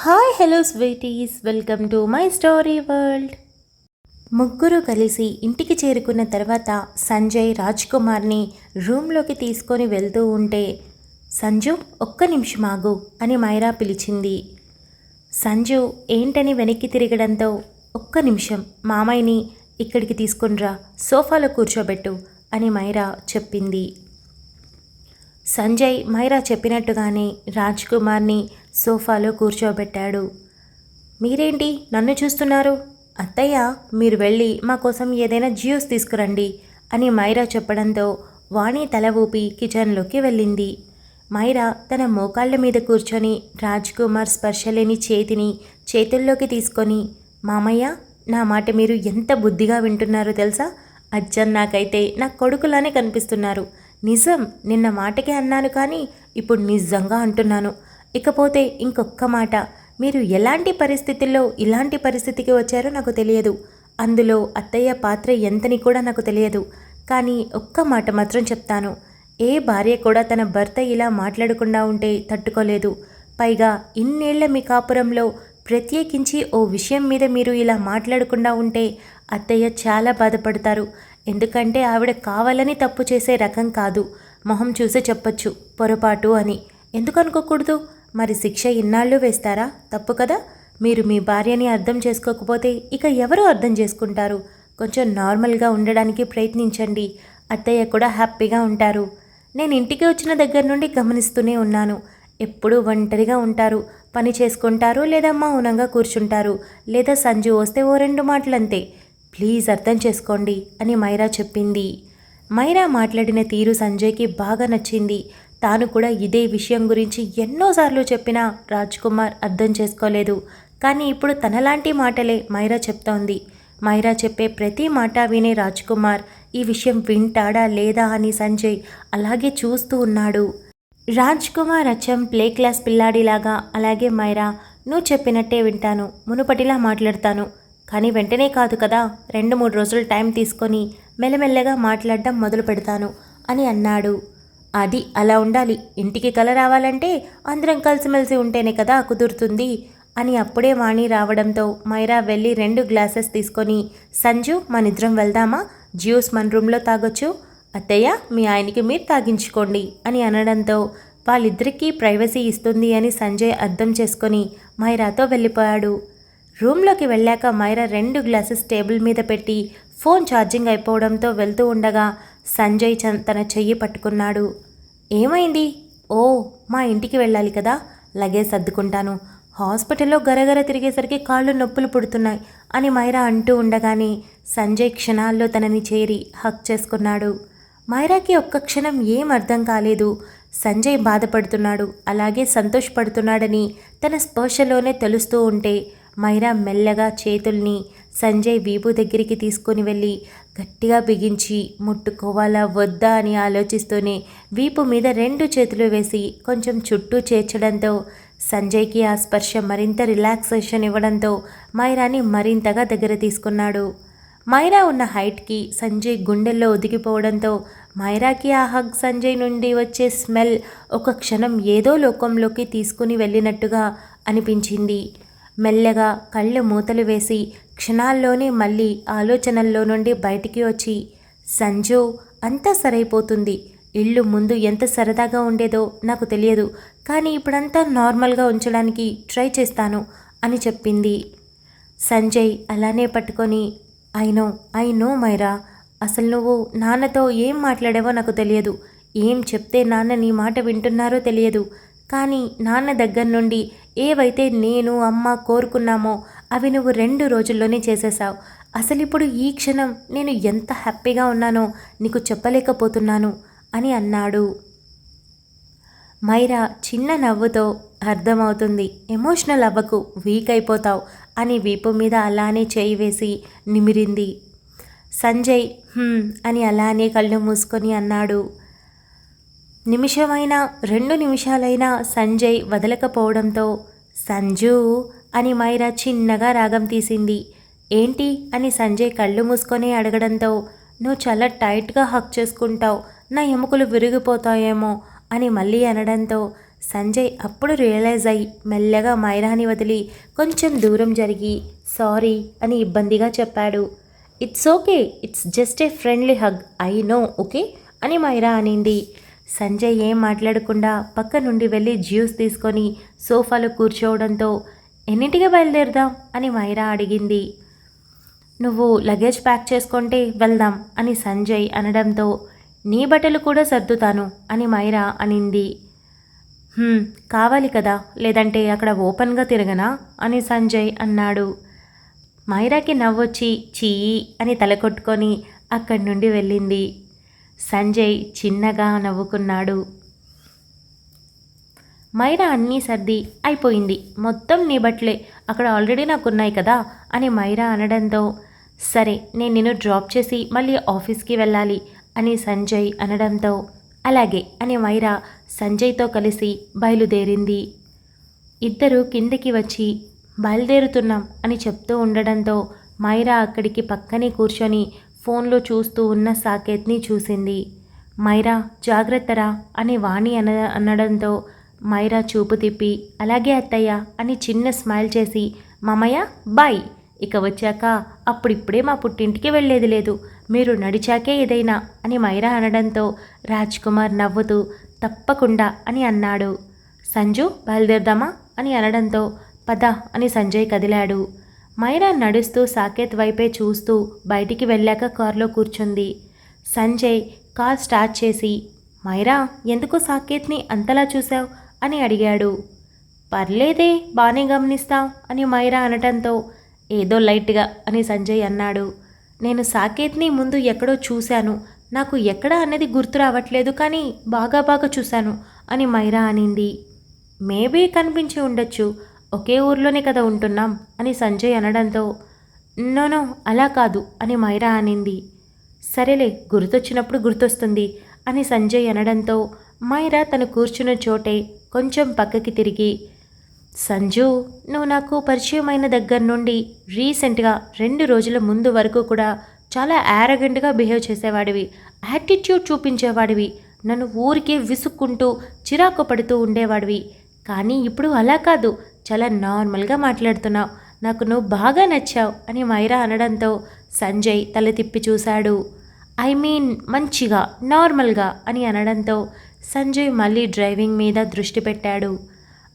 Hi hello sweeties, welcome to my story world. ముగ్గురు కలిసి ఇంటికి చేరుకున్న తర్వాత సంజయ్ రాజ్ కుమార్ని రూమ్లోకి తీసుకొని వెళ్తూ ఉంటే, సంజు ఒక్క నిమిషం ఆగు అని మైరా పిలిచింది. సంజు ఏంటని వెనక్కి తిరగడంతో, ఒక్క నిమిషం మామయ్యని ఇక్కడికి తీసుకునిరా, సోఫాలో కూర్చోబెట్టు అని మైరా చెప్పింది. సంజయ్ మైరా చెప్పినట్టుగానే రాజ్ కుమార్ని సోఫాలో కూర్చోబెట్టాడు. మీరేంటి నన్ను చూస్తున్నారు? అత్తయ్య, మీరు వెళ్ళి మా కోసం ఏదైనా జ్యూస్ తీసుకురండి అని మైరా చెప్పడంతో వాణి తల ఊపి కిచెన్లోకి వెళ్ళింది. మైరా తన మోకాళ్ళ మీద కూర్చొని రాజ్ కుమార్ స్పర్శలేని చేతిని చేతుల్లోకి తీసుకొని, మామయ్య, నా మాట మీరు ఎంత బుద్ధిగా వింటున్నారో తెలుసా? అచ్చం నాకైతే నా కొడుకులానే కనిపిస్తున్నారు. నిజం, నిన్న మాటకే అన్నాను కానీ ఇప్పుడు నిజంగా అంటున్నాను. ఇకపోతే ఇంకొక్క మాట, మీరు ఎలాంటి పరిస్థితుల్లో ఇలాంటి పరిస్థితికి వచ్చారో నాకు తెలియదు. అందులో అత్తయ్య పాత్ర ఎంతని కూడా నాకు తెలియదు. కానీ ఒక్క మాట మాత్రం చెప్తాను, ఏ భార్య కూడా తన భర్త ఇలా మాట్లాడకుండా ఉంటే తట్టుకోలేదు. పైగా ఇన్నేళ్ల మీ కాపురంలో ప్రత్యేకించి ఓ విషయం మీద మీరు ఇలా మాట్లాడకుండా ఉంటే అత్తయ్య చాలా బాధపడతారు. ఎందుకంటే ఆవిడ కావాలని తప్పు చేసే రకం కాదు. మొహం చూసి చెప్పొచ్చు పొరపాటు అని. ఎందుకు అనుకోకూడదు? మరి శిక్ష ఇన్నాళ్ళు వేస్తారా? తప్పు కదా. మీరు మీ భార్యని అర్థం చేసుకోకపోతే ఇక ఎవరు అర్థం చేసుకుంటారు? కొంచెం నార్మల్గా ఉండడానికి ప్రయత్నించండి. అత్తయ్య కూడా హ్యాపీగా ఉంటారు. నేను ఇంటికి వచ్చిన దగ్గర నుండి గమనిస్తూనే ఉన్నాను. ఎప్పుడూ ఒంటరిగా ఉంటారు. పని చేసుకుంటారు, లేదా మౌనంగా కూర్చుంటారు, లేదా సంజు వస్తే ఓ రెండు మాటలంతే. ప్లీజ్ అర్థం చేసుకోండి అని మైరా చెప్పింది. మైరా మాట్లాడిన తీరు సంజయ్కి బాగా నచ్చింది. తాను కూడా ఇదే విషయం గురించి ఎన్నోసార్లు చెప్పినా రాజ్ కుమార్ అర్థం చేసుకోలేదు. కానీ ఇప్పుడు తనలాంటి మాటలే మైరా చెప్తోంది. మైరా చెప్పే ప్రతి మాట వినే రాజ్ కుమార్ ఈ విషయం వింటాడా లేదా అని సంజయ్ అలాగే చూస్తూ ఉన్నాడు. రాజ్ కుమార్ అచ్చం ప్లే క్లాస్ పిల్లాడిలాగా, అలాగే మైరా, నువ్వు చెప్పినట్టే వింటాను, మునుపటిలా మాట్లాడతాను, కానీ వెంటనే కాదు కదా, 2-3 రోజులు టైం తీసుకొని మెల్లమెల్లగా మాట్లాడడం మొదలు పెడతాను అని అన్నాడు. అది అలా ఉండాలి. ఇంటికి కల రావాలంటే అందరం కలిసిమెలిసి ఉంటేనే కదా కుదురుతుంది అని అప్పుడే వాణి రావడంతో మైరా వెళ్ళి 2 గ్లాసెస్ తీసుకొని, సంజు, మనిద్దరం వెళ్దామా? జ్యూస్ మన రూమ్లో తాగొచ్చు. అత్తయ్య, మీ ఆయనకి మీరు తాగించుకోండి అని అనడంతో వాళ్ళిద్దరికీ ప్రైవసీ ఇస్తుంది అని సంజయ్ అర్థం చేసుకొని మైరాతో వెళ్ళిపోయాడు. రూమ్లోకి వెళ్ళాక మైరా 2 గ్లాసెస్ టేబుల్ మీద పెట్టి ఫోన్ ఛార్జింగ్ అయిపోవడంతో వెళ్తూ ఉండగా సంజయ్ తన చెయ్యి పట్టుకున్నాడు. ఏమైంది? ఓ, మా ఇంటికి వెళ్ళాలి కదా, లగేజ్ సర్దుకుంటాను. హాస్పిటల్లో గరగర తిరిగేసరికి కాళ్ళు నొప్పులు పుడుతున్నాయి అని మైరా అంటూ ఉండగానే సంజయ్ క్షణాల్లో తనని చేరి హక్ చేసుకున్నాడు. మైరాకి ఒక్క క్షణం ఏం అర్థం కాలేదు. సంజయ్ బాధపడుతున్నాడు, అలాగే సంతోషపడుతున్నాడని తన స్పర్శలోనే తెలుస్తూ ఉంటే మైరా మెల్లగా చేతుల్ని సంజయ్ వీపు దగ్గరికి తీసుకొని వెళ్ళి గట్టిగా బిగించి ముట్టుకోవాలా వద్దా అని ఆలోచిస్తూనే వీపు మీద 2 చేతులు వేసి కొంచెం చుట్టూ చేర్చడంతో సంజయ్కి ఆ స్పర్శ మరింత రిలాక్సేషన్ ఇవ్వడంతో మైరాని మరింతగా దగ్గర తీసుకున్నాడు. మైరా ఉన్న హైట్కి సంజయ్ గుండెల్లో ఒదిగిపోవడంతో మైరాకి ఆ హగ్, సంజయ్ నుండి వచ్చే స్మెల్ ఒక క్షణం ఏదో లోకంలోకి తీసుకుని వెళ్ళినట్టుగా అనిపించింది. మెల్లగా కళ్ళు మూతలు వేసి క్షణాల్లోనే మళ్ళీ ఆలోచనల్లో నుండి బయటికి వచ్చి, సంజు, అంతా సరైపోతుంది. ఇల్లు ముందు ఎంత సరదాగా ఉండేదో నాకు తెలియదు, కానీ ఇప్పుడంతా నార్మల్గా ఉంచడానికి ట్రై చేస్తాను అని చెప్పింది. సంజయ్ అలానే పట్టుకొని, ఐ నో మైరా, అసలు నువ్వు నాన్నతో ఏం మాట్లాడావో నాకు తెలియదు. ఏం చెప్తే నాన్న నీ మాట వింటున్నారో తెలియదు. కానీ నాన్న దగ్గర నుండి ఏవైతే నేను, అమ్మ కోరుకున్నామో అవి నువ్వు 2 రోజుల్లోనే చేసేసావు. అసలు ఇప్పుడు ఈ క్షణం నేను ఎంత హ్యాపీగా ఉన్నానో నీకు చెప్పలేకపోతున్నాను అని అన్నాడు. మైరా చిన్న నవ్వుతో, అర్థమవుతుంది, ఎమోషనల్ అవ్వకు, వీక్ అయిపోతావు అని వీపు మీద అలానే చేయి వేసి నిమిరింది. సంజయ్ అని అలానే కళ్ళు మూసుకొని అన్నాడు. నిమిషమైనా 2 నిమిషాలైనా సంజయ్ వదలకపోవడంతో, సంజు అని మైరా చిన్నగా రాగం తీసింది. ఏంటి అని సంజయ్ కళ్ళు మూసుకొని అడగడంతో, నువ్వు చాలా టైట్గా హక్ చేసుకుంటావు, నా ఎముకలు విరిగిపోతాయేమో అని మళ్ళీ అనడంతో సంజయ్ అప్పుడు రియలైజ్ అయ్యి మెల్లగా మైరాని వదిలి కొంచెం దూరం జరిగి సారీ అని ఇబ్బందిగా చెప్పాడు. It's okay, it's just a friendly hug, I know, okay అని మైరా అనింది. సంజయ్ ఏం మాట్లాడకుండా పక్క నుండి వెళ్ళి జ్యూస్ తీసుకొని సోఫాలో కూర్చోవడంతో ఎన్నింటికి బయలుదేరదాం అని మైరా అడిగింది. నువ్వు లగేజ్ ప్యాక్ చేసుకుంటే వెళ్దాం అని సంజయ్ అనడంతో నీ బట్టలు కూడా సర్దుతాను అని మైరా అనింది. కావాలి కదా, లేదంటే అక్కడ ఓపెన్గా తిరగనా అని సంజయ్ అన్నాడు. మైరాకి నవ్వొచ్చి చీ అని తలకొట్టుకొని అక్కడి నుండి వెళ్ళింది. సంజయ్ చిన్నగా నవ్వుకున్నాడు. మైరా అన్నీ సర్ది అయిపోయింది, మొత్తం నీ బట్టలే, అక్కడ ఆల్రెడీ నాకున్నాయి కదా అని మైరా అనడంతో సరే నేను నిన్ను డ్రాప్ చేసి మళ్ళీ ఆఫీస్కి వెళ్ళాలి అని సంజయ్ అనడంతో అలాగే అని మైరా సంజయ్తో కలిసి బయలుదేరింది. ఇద్దరు కిందకి వచ్చి బయలుదేరుతున్నాం అని చెప్తూ ఉండడంతో మైరా అక్కడికి పక్కనే కూర్చొని ఫోన్లో చూస్తూ ఉన్న సాకేత్ని చూసింది. మైరా జాగ్రత్తరా అని వాణి అనడంతో మైరా చూపు తిప్పి అలాగే అత్తయ్య అని చిన్న స్మైల్ చేసి మామయ్య బాయ్, ఇక వచ్చాక అప్పుడిప్పుడే మా పుట్టింటికి వెళ్ళేది లేదు, మీరు నడిచాకే ఏదైనా అని మైరా అనడంతో రాజ్ కుమార్ నవ్వుతూ తప్పకుండా అని అన్నాడు. సంజు బయలుదేరదామా అని అనడంతో పద అని సంజయ్ కదిలాడు. మైరా నడుస్తూ సాకేత్ వైపే చూస్తూ బయటికి వెళ్ళాక కారులో కూర్చుంది. సంజయ్ కార్ స్టార్ట్ చేసి మైరా ఎందుకు సాకేత్ని అంతలా చూశావు అని అడిగాడు. పర్లేదే, బాగానే గమనిస్తాం అని మైరా అనటంతో ఏదో లైట్గా అని సంజయ్ అన్నాడు. నేను సాకేత్ని ముందు ఎక్కడో చూశాను, నాకు ఎక్కడ అన్నది గుర్తు రావట్లేదు, కానీ బాగా చూశాను అని మైరా అనింది. మేబీ కనిపించి ఉండొచ్చు, ఒకే ఊర్లోనే కదా ఉంటున్నాం అని సంజయ్ అనడంతో నో అలా కాదు అని మైరా అనింది. సరేలే, గుర్తొచ్చినప్పుడు గుర్తొస్తుంది అని సంజయ్ అనడంతో మైరా తను కూర్చున్న చోటే కొంచెం పక్కకి తిరిగి సంజు, నువ్వు నాకు పరిచయమైన దగ్గర నుండి రీసెంట్గా 2 రోజుల ముందు వరకు కూడా చాలా యారగెంట్గా బిహేవ్ చేసేవాడివి, యాటిట్యూడ్ చూపించేవాడివి, నన్ను ఊరికే విసుక్కుంటూ చిరాకు పడుతూ ఉండేవాడివి. కానీ ఇప్పుడు అలా కాదు, చాలా నార్మల్గా మాట్లాడుతున్నావు, నాకు నువ్వు బాగా నచ్చావు అని మైరా అనడంతో సంజయ్ తల తిప్పి చూశాడు. ఐ మీన్ మంచిగా నార్మల్గా అని అనడంతో సంజయ్ మళ్ళీ డ్రైవింగ్ మీద దృష్టి పెట్టాడు.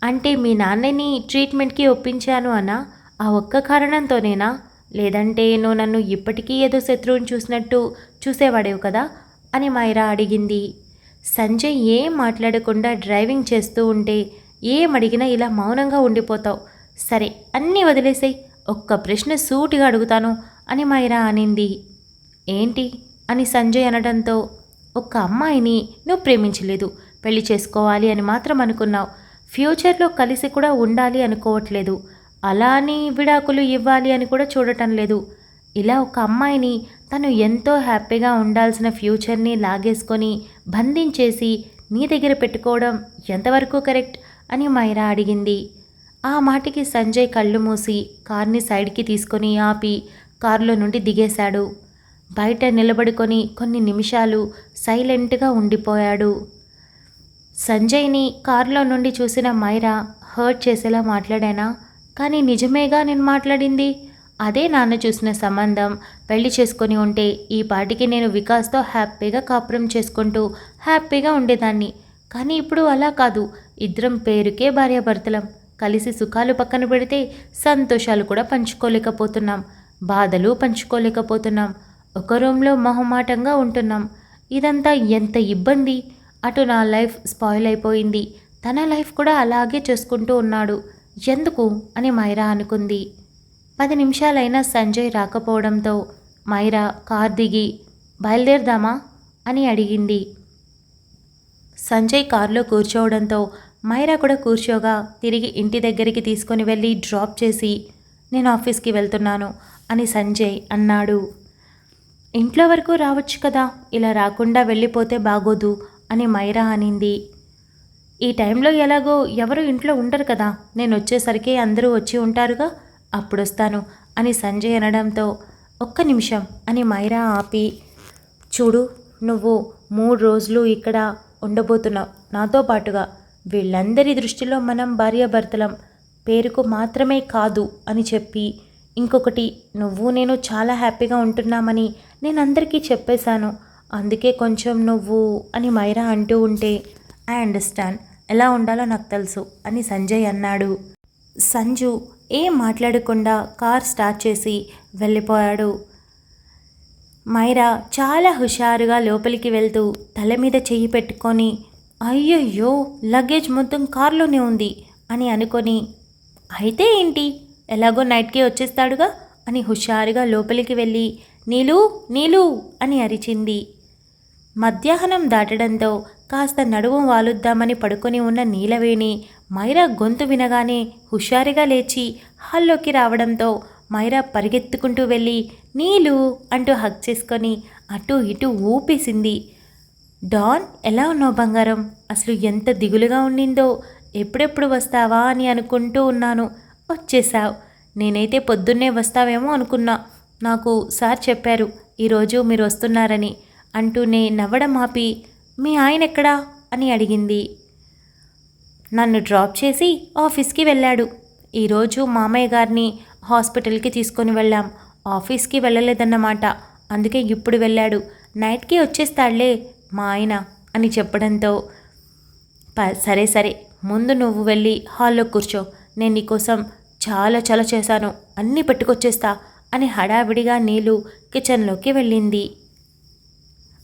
అంటే మీ నాన్నని ట్రీట్మెంట్కి ఒప్పించాను అన్నా, ఆ ఒక్క కారణంతోనేనా, లేదంటే నువ్వు నన్ను ఇప్పటికీ ఏదో శత్రువుని చూసినట్టు చూసేవాడేవు కదా అని మైరా అడిగింది. సంజయ్ ఏం మాట్లాడకుండా డ్రైవింగ్ చేస్తూ ఉంటే ఏమడిగినా ఇలా మౌనంగా ఉండిపోతావు, సరే అన్నీ వదిలేసాయి, ఒక్క ప్రశ్న సూటిగా అడుగుతాను అని మైరా అనింది. ఏంటి అని సంజయ్ అనడంతో ఒక్క అమ్మాయిని నువ్వు ప్రేమించలేదు, పెళ్లి చేసుకోవాలి అని మాత్రం అనుకున్నావు, ఫ్యూచర్లో కలిసి కూడా ఉండాలి అనుకోవట్లేదు, అలా అని విడాకులు ఇవ్వాలి అని కూడా చూడటం లేదు, ఇలా ఒక అమ్మాయిని తను ఎంతో హ్యాపీగా ఉండాల్సిన ఫ్యూచర్ని లాగేసుకొని బంధించేసి నీ దగ్గర పెట్టుకోవడం ఎంతవరకు కరెక్ట్ అని మైరా అడిగింది. ఆ మాటికి సంజయ్ కళ్ళు మూసి కార్ని సైడ్కి తీసుకొని ఆపి కారులో నుండి దిగేశాడు. బయట నిలబడుకొని కొన్ని నిమిషాలు సైలెంట్గా ఉండిపోయాడు. సంజయ్ని కారులో నుండి చూసిన మైరా హర్ట్ చేసేలా మాట్లాడానా, కానీ నిజమేగా నేను మాట్లాడింది, అదే నాన్న చూసిన సంబంధం, పెళ్లి చేసుకొని ఉంటే ఈ పాటికి నేను వికాస్తో హ్యాపీగా కాపురం చేసుకుంటూ హ్యాపీగా ఉండేదాన్ని, కానీ ఇప్పుడు అలా కాదు, ఇద్దరం పేరుకే భార్యాభర్తలం, కలిసి సుఖాలు పక్కన పెడితే సంతోషాలు కూడా పంచుకోలేకపోతున్నాం, బాధలు పంచుకోలేకపోతున్నాం, ఒక రూమ్లో మొహమాటంగా ఉంటున్నాం, ఇదంతా ఎంత ఇబ్బంది, అటు నా లైఫ్ స్పాయిల్ అయిపోయింది, తన లైఫ్ కూడా అలాగే చేసుకుంటూ ఉన్నాడు, ఎందుకు అని మైరా అనుకుంది. 10 నిమిషాలైనా సంజయ్ రాకపోవడంతో మైరా కార్ దిగి బయలుదేరదామా అని అడిగింది. సంజయ్ కారులో కూర్చోవడంతో మైరా కూడా కూర్చోగా తిరిగి ఇంటి దగ్గరికి తీసుకొని వెళ్ళి డ్రాప్ చేసి నేను ఆఫీస్కి వెళ్తున్నాను అని సంజయ్ అన్నాడు. ఇంట్లో వరకు రావచ్చు కదా, ఇలా రాకుండా వెళ్ళిపోతే బాగోదు అని మైరా అనింది. ఈ టైంలో ఎలాగో ఎవరు ఇంట్లో ఉండరు కదా, నేను వచ్చేసరికి అందరూ వచ్చి ఉంటారుగా, అప్పుడొస్తాను అని సంజయ్ అనడంతో ఒక్క నిమిషం అని మైరా ఆపి చూడు, నువ్వు 3 రోజులు ఇక్కడ ఉండబోతున్నావు నాతో పాటుగా, వీళ్ళందరి దృష్టిలో మనం భార్యాభర్తలం, పేరుకు మాత్రమే కాదు అని చెప్పి, ఇంకొకటి నువ్వు నేను చాలా హ్యాపీగా ఉంటున్నామని నేను అందరికీ చెప్పేశాను, అందుకే కొంచెం నువ్వు అని మైరా అంటూ ఉంటే, ఐ అండర్స్టాండ్, ఎలా ఉండాలో నాకు తెలుసు అని సంజయ్ అన్నాడు. సంజు ఏం మాట్లాడకుండా కార్ స్టార్ట్ చేసి వెళ్ళిపోయాడు. మైరా చాలా హుషారుగా లోపలికి వెళ్తూ తల మీద చెయ్యి పెట్టుకొని, అయ్యయ్యో లగేజ్ మొత్తం కార్లోనే ఉంది అని అనుకొని, అయితే ఏంటి, ఎలాగో నైట్కి వచ్చేస్తాడుగా అని హుషారుగా లోపలికి వెళ్ళి నీలు నీలు అని అరిచింది. మధ్యాహ్నం దాటడంతో కాస్త నడుము వాలుద్దామని పడుకొని ఉన్న నీలవేణి మైరా గొంతు వినగానే హుషారుగా లేచి హాల్లోకి రావడంతో మైరా పరిగెత్తుకుంటూ వెళ్ళి నీలు అంటూ హగ్ చేసుకొని అటు ఇటు ఊపేసింది. డాన్, ఎలా ఉన్నావు బంగారం? అసలు ఎంత దిగులుగా ఉండిందో, ఎప్పుడెప్పుడు వస్తావా అని అనుకుంటూ ఉన్నాను, వచ్చేసావు. నేనైతే పొద్దున్నే వస్తావేమో అనుకున్నా, నాకు సార్ చెప్పారు ఈరోజు మీరు వస్తున్నారని అంటూనే నవ్వడం ఆపి, మీ ఆయన ఎక్కడా అని అడిగింది. నన్ను డ్రాప్ చేసి ఆఫీస్కి వెళ్ళాడు. ఈరోజు మామయ్య గారిని హాస్పిటల్కి తీసుకొని వెళ్ళాం, ఆఫీస్కి వెళ్ళలేదన్నమాట, అందుకే ఇప్పుడు వెళ్ళాడు, నైట్కి వచ్చేస్తాడులే మా ఆయన అని చెప్పడంతో, సరే సరే ముందు నువ్వు వెళ్ళి హాల్లో కూర్చో, నేను నీకోసం చాలా చాలా చేశాను, అన్నీ పెట్టుకొచ్చేస్తా అని హడావిడిగా నీలు కిచెన్లోకి వెళ్ళింది.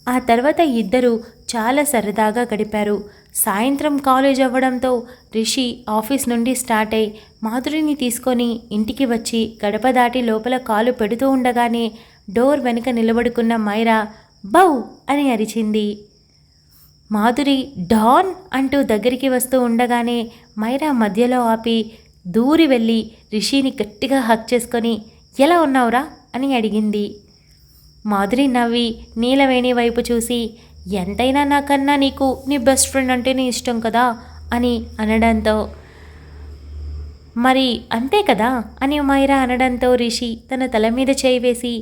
ఆ తర్వాత ఇద్దరూ చాలా సరదాగా గడిపారు. సాయంత్రం కాలేజ్ అవ్వడంతో రిషి ఆఫీస్ నుండి స్టార్ట్ అయి మాధురిని తీసుకొని ఇంటికి వచ్చి గడప దాటి లోపల కాలు పెడుతూ ఉండగానే డోర్ వెనుక నిలబడుకున్న మైరా బౌ అని అరిచింది. మాధురి డాన్ అంటూ దగ్గరికి వస్తూ ఉండగానే మైరా మధ్యలో ఆపి దూరి వెళ్ళి రిషిని గట్టిగా హక్ చేసుకొని ఎలా ఉన్నావురా అని అడిగింది. మాధురి నవ్వి నీలవేణి వైపు చూసి, ఎంతైనా నాకన్నా నీకు నీ బెస్ట్ ఫ్రెండ్ అంటేనే ఇష్టం కదా అని అనడంతో, మరి అంతే కదా అని మైరా అనడంతో రిషి తన తల మీద చేయి వేసి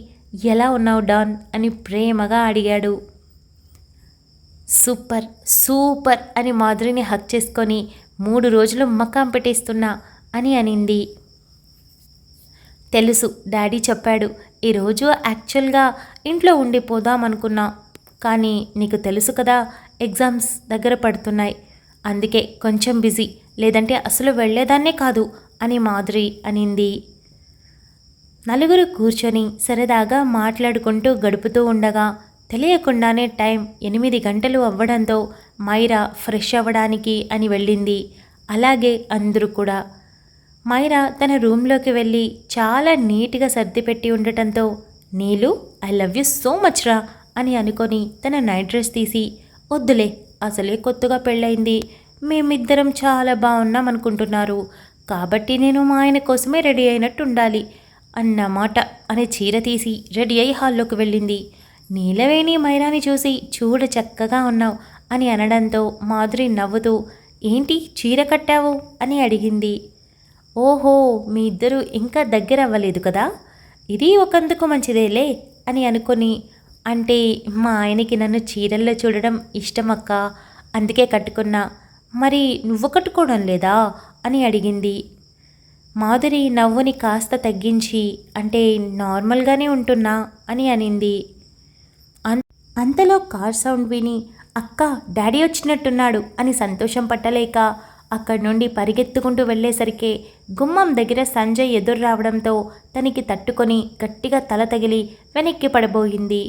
ఎలా ఉన్నావు డాన్ అని ప్రేమగా అడిగాడు. సూపర్ సూపర్ అని మాధురిని హక్ చేసుకొని 3 రోజులు మకాం పెట్టేస్తున్నా అని అనింది. తెలుసు, డాడీ చెప్పాడు, ఈరోజు యాక్చువల్గా ఇంట్లో ఉండిపోదాం అనుకున్నా, కానీ నీకు తెలుసు కదా ఎగ్జామ్స్ దగ్గర పడుతున్నాయి, అందుకే కొంచెం బిజీ, లేదంటే అసలు వెళ్ళేదాన్నే కాదు అని మాధురి అనింది. నలుగురు కూర్చొని సరదాగా మాట్లాడుకుంటూ గడుపుతూ ఉండగా తెలియకుండానే టైం 8 గంటలు అవ్వడంతో మైరా ఫ్రెష్ అవ్వడానికి అని వెళ్ళింది. అలాగే అందరూ కూడా. మైరా తన రూమ్లోకి వెళ్ళి చాలా నీట్గా సర్దిపెట్టి ఉండటంతో Neelu I love you so much రా అని అనుకొని తన నైట్ డ్రెస్ తీసి, వద్దులే అసలే కొత్తగా పెళ్ళయింది, మేమిద్దరం చాలా బాగున్నాం అనుకుంటున్నారు, కాబట్టి నేను మా ఆయన కోసమే రెడీ అయినట్టు ఉండాలి అన్నమాట అని చీర తీసి రెడీ అయి హాల్లోకి వెళ్ళింది. నీలవేణి మైరాని చూసి చూడ చక్కగా ఉన్నావు అని అనడంతో మాధురి నవ్వుతూ ఏంటి చీర కట్టావు అని అడిగింది. ఓహో, మీ ఇద్దరు ఇంకా దగ్గర అవ్వలేదు కదా, ఇది ఒకందుకు మంచిదేలే అని అనుకొని, అంటే మా ఆయనకి నన్ను చీరల్లో చూడడం ఇష్టమక్క, అందుకే కట్టుకున్నా, మరి నువ్వు కట్టుకోవడం లేదా అని అడిగింది. మాధురి నవ్వుని కాస్త తగ్గించి, అంటే నార్మల్గానే ఉంటున్నా అని అనింది. అంతలో కార్ సౌండ్ విని అక్క డాడీ వచ్చినట్టున్నాడు అని సంతోషం పట్టలేక అక్కడి నుండి పరిగెత్తుకుంటూ వెళ్ళేసరికి గుమ్మం దగ్గర సంజయ్ ఎదురు రావడంతో తనకి తట్టుకొని గట్టిగా తల తగిలి వెనక్కి పడబోయింది.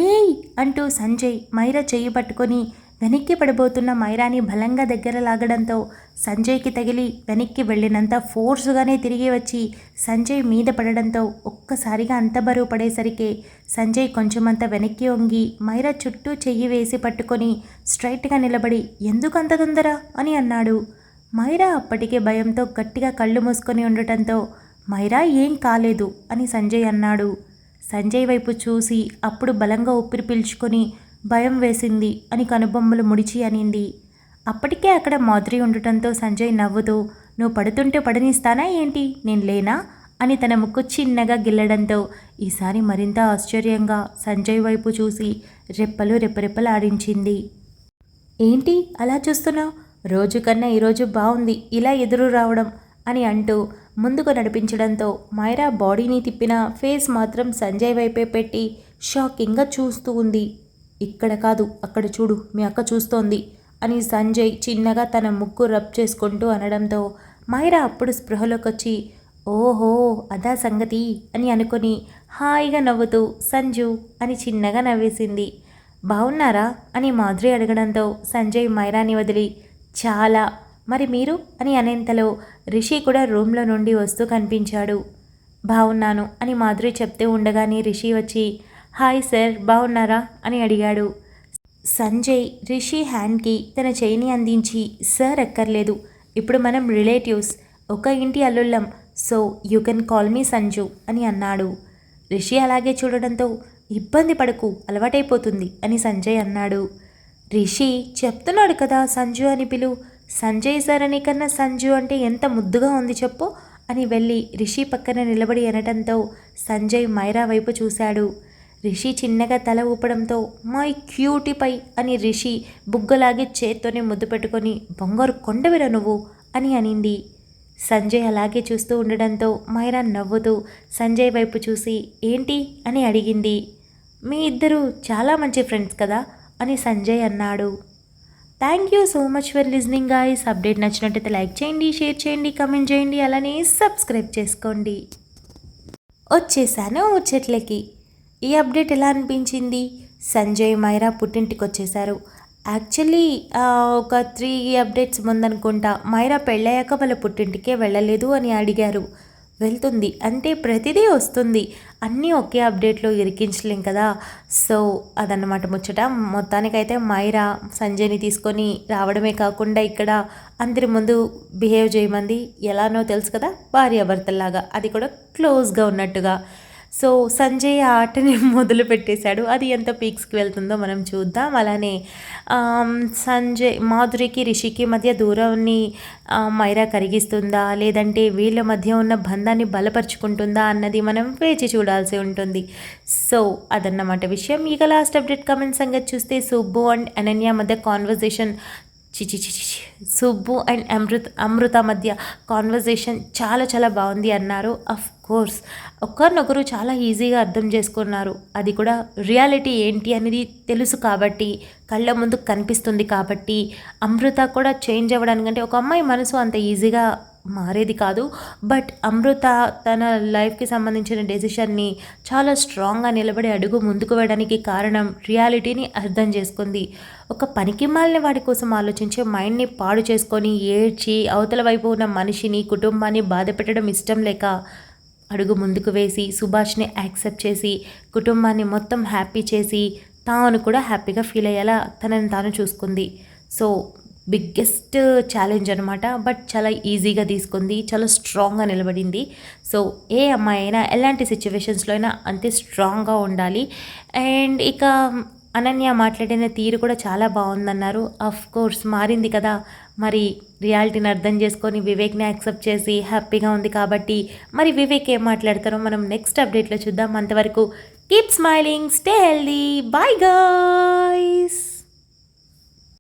ఏయ్ అంటూ సంజయ్ మైరా చెయ్యి పట్టుకొని వెనక్కి పడబోతున్న మైరాని బలంగా దగ్గర లాగడంతో సంజయ్కి తగిలి వెనక్కి వెళ్ళినంత ఫోర్సుగానే తిరిగి వచ్చి సంజయ్ మీద పడడంతో ఒక్కసారిగా అంత బరువు పడేసరికి సంజయ్ కొంచెమంత వెనక్కి వంగి మైరా చుట్టూ చెయ్యి వేసి పట్టుకొని స్ట్రైట్గా నిలబడి ఎందుకు అంత తొందర అని అన్నాడు. మైరా అప్పటికే భయంతో గట్టిగా కళ్ళు మూసుకొని ఉండటంతో మైరా ఏం కాలేదు అని సంజయ్ అన్నాడు. సంజయ్ వైపు చూసి అప్పుడు బలంగా ఊపిరి పీల్చుకొని భయం వేసింది అని కనుబొమ్మలు ముడిచి అనింది. అప్పటికే అక్కడ మాధురి ఉండటంతో సంజయ్ నవ్వుతూ నువ్వు పడుతుంటే పడనిస్తానా ఏంటి, నేను లేనా అని తన ముక్కు చిన్నగా గిల్లడంతో ఈసారి మరింత ఆశ్చర్యంగా సంజయ్ వైపు చూసి రెప్పలు రెప్పరెప్పలాడించింది. ఏంటి అలా చూస్తున్నావు, రోజు కన్నా ఈరోజు బాగుంది ఇలా ఎదురు రావడం అని అంటూ ముందుకు నడిపించడంతో మైరా బాడీని తిప్పిన ఫేస్ మాత్రం సంజయ్ వైపే పెట్టి షాకింగ్గా చూస్తూ ఉంది. ఇక్కడ కాదు అక్కడ చూడు మీ అక్క చూస్తోంది అని సంజయ్ చిన్నగా తన ముక్కు రబ్ చేసుకుంటూ అనడంతో మైరా అప్పుడు స్పృహలోకి వచ్చి ఓహో అదా సంగతి అని అనుకుని హాయిగా నవ్వుతూ సంజు అని చిన్నగా నవ్వేసింది. బాగున్నారా అని మాధురి అడగడంతో సంజయ్ మైరాని వదిలి చాలా మరి మీరు అని అనేంతలో రిషి కూడా రూమ్లో నుండి వస్తూ కనిపించాడు. బాగున్నాను అని మాధురి చెప్తూ ఉండగానే రిషి వచ్చి హాయ్ సార్ బాగున్నారా అని అడిగాడు. సంజయ్ రిషి హ్యాండ్కి తన చేయిని అందించి సార్ ఎక్కర్లేదు, ఇప్పుడు మనం రిలేటివ్స్ ఒక ఇంటి అల్లుళ్ళం, so you can call me Sanju అని అన్నాడు. రిషి అలాగే చూడడంతో ఇబ్బంది పడకు అలవాటైపోతుంది అని సంజయ్ అన్నాడు. రిషి చెప్తున్నాడు కదా సంజు అని పిలు, సంజయ్ సార్ అని కన్నా సంజు అంటే ఎంత ముద్దుగా ఉంది చెప్పు అని వెళ్ళి రిషి పక్కన నిలబడి అనటంతో సంజయ్ మైరా వైపు చూశాడు. రిషి చిన్నగా తల ఊపడంతో మై క్యూటీపై అని రిషి బుగ్గలాగి చేత్తోనే ముద్దు పెట్టుకొని బంగారు కొండవిరా నువ్వు అని అనింది. సంజయ్ అలాగే చూస్తూ ఉండడంతో మైరా నవ్వుతూ సంజయ్ వైపు చూసి ఏంటి అని అడిగింది. మీ ఇద్దరు చాలా మంచి ఫ్రెండ్స్ కదా అని సంజయ్ అన్నాడు. Thank you so much for listening guys. Update నచ్చినట్టయితే లైక్ చేయండి, షేర్ చేయండి, కమెంట్ చేయండి, అలానే సబ్స్క్రైబ్ చేసుకోండి. వచ్చేసాను ముచ్చట్లకి. ఈ అప్డేట్ ఎలా అనిపించింది? సంజయ్ మైరా పుట్టింటికి వచ్చేసారు. యాక్చువల్లీ ఒక 3 అప్డేట్స్ ముందనుకుంటా మైరా పెళ్ళయ్యాక వాళ్ళ పుట్టింటికే వెళ్ళలేదు అని అడిగారు. వెళ్తుంది అంటే ప్రతిదీ వస్తుంది, అన్నీ ఒకే అప్డేట్లో ఇరికించలేం కదా. సో అదన్నమాట ముచ్చట. మొత్తానికైతే మైరా సంజయ్ని తీసుకొని రావడమే కాకుండా ఇక్కడ అందరి ముందు బిహేవ్ చేయమంది. ఎలానో తెలుసు కదా, భార్యాభర్తల్లాగా, అది కూడా క్లోజ్గా ఉన్నట్టుగా. సో సంజయ్ ఆ ఆటని మొదలు పెట్టేశాడు. అది ఎంత పీక్స్కి వెళ్తుందో మనం చూద్దాం. అలానే సంజయ్ మాధురికి రిషికి మధ్య దూరాన్ని మైరా కరిగిస్తుందా లేదంటే వీళ్ళ మధ్య ఉన్న బంధాన్ని బలపరుచుకుంటుందా అన్నది మనం వేచి చూడాల్సి ఉంటుంది. సో అదన్నమాట విషయం. ఇక లాస్ట్ అప్డేట్ కమెంట్ సంగతి చూస్తే సుబ్బు అండ్ అనన్య మధ్య కాన్వర్జేషన్ సుబ్బు అండ్ అమృత మధ్య కాన్వర్జేషన్ చాలా చాలా బాగుంది అన్నారు. అఫ్ కోర్స్ ఒకరినొకరు చాలా ఈజీగా అర్థం చేసుకున్నారు. అది కూడా రియాలిటీ ఏంటి అనేది తెలుసు కాబట్టి, కళ్ళ ముందు కనిపిస్తుంది కాబట్టి. అమృత కూడా చేంజ్ అవ్వడానికంటే ఒక అమ్మాయి మనసు అంత ఈజీగా మారేది కాదు. బట్ అమృత తన లైఫ్కి సంబంధించిన డెసిషన్ని చాలా స్ట్రాంగ్గా నిలబడి అడుగు ముందుకు వేయడానికి కారణం రియాలిటీని అర్థం చేసుకుంది. ఒక పనికి మాలిన వాడి కోసం ఆలోచించే మైండ్ని పాడు చేసుకొని ఏడ్చి అవతల వైపు ఉన్న మనిషిని కుటుంబాన్ని బాధ పెట్టడం ఇష్టం లేక అడుగు ముందుకు వేసి సుభాష్ని యాక్సెప్ట్ చేసి కుటుంబాన్ని మొత్తం హ్యాపీ చేసి తాను కూడా హ్యాపీగా ఫీల్ అయ్యేలా తనని తాను చూసుకుంది. సో బిగ్గెస్ట్ ఛాలెంజ్ అనమాట. బట్ చాలా ఈజీగా తీసుకుంది, చాలా స్ట్రాంగ్గా నిలబడింది. సో ఏ అమ్మాయి అయినా ఎలాంటి సిచ్యువేషన్స్లో అయినా అంతే స్ట్రాంగ్గా ఉండాలి. అండ్ ఇక అనన్య మాట్లాడిన తీరు కూడా చాలా బాగుందన్నారు. అఫ్ కోర్స్ మారింది కదా, మరి రియాలిటీని అర్థం చేసుకొని వివేక్ని యాక్సెప్ట్ చేసి హ్యాపీగా ఉంది కాబట్టి మరి వివేక్ ఏం మాట్లాడతారో మనం నెక్స్ట్ అప్డేట్లో చూద్దాం. అంతవరకు keep smiling, stay healthy, bye guys.